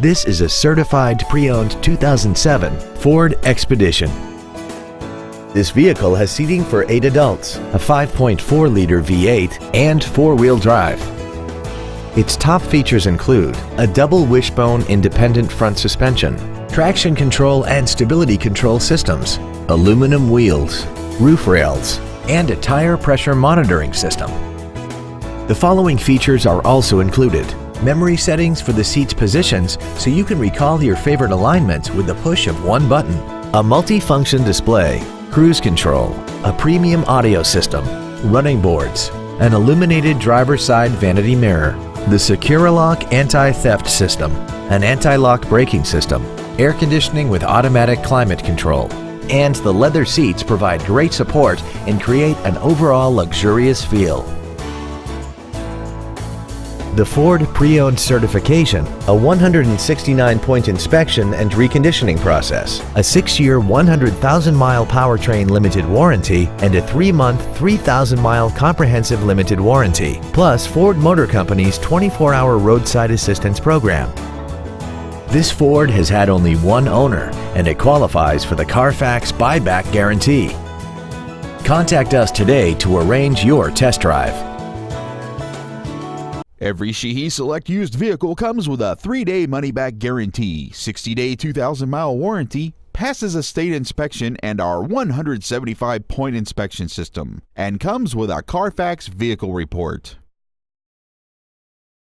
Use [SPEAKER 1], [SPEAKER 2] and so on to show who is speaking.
[SPEAKER 1] This is a certified pre-owned 2007 Ford Expedition. This vehicle has seating for 8 adults, a 5.4-liter V8, and 4-wheel drive. Its top features include a double wishbone independent front suspension, traction control and stability control systems, aluminum wheels, roof rails, and a tire pressure monitoring system. The following features are also included: memory settings for the seat's positions so you can recall your favorite alignments with the push of one button, a multi-function display, cruise control, a premium audio system, running boards, an illuminated driver's side vanity mirror, the SecuriLock anti-theft system, an anti-lock braking system, air conditioning with automatic climate control, and the leather seats provide great support and create an overall luxurious feel. The Ford Pre-Owned Certification, a 169-point inspection and reconditioning process, a 6-year 100,000-mile powertrain limited warranty, and a 3-month 3,000-mile comprehensive limited warranty, plus Ford Motor Company's 24-hour roadside assistance program. This Ford has had only one owner, and it qualifies for the Carfax buyback guarantee. Contact us today to arrange your test drive.
[SPEAKER 2] Every Sheehy Select used vehicle comes with a 3-day money-back guarantee, 60-day 2,000-mile warranty, passes a state inspection and our 175-point inspection system, and comes with a Carfax vehicle report.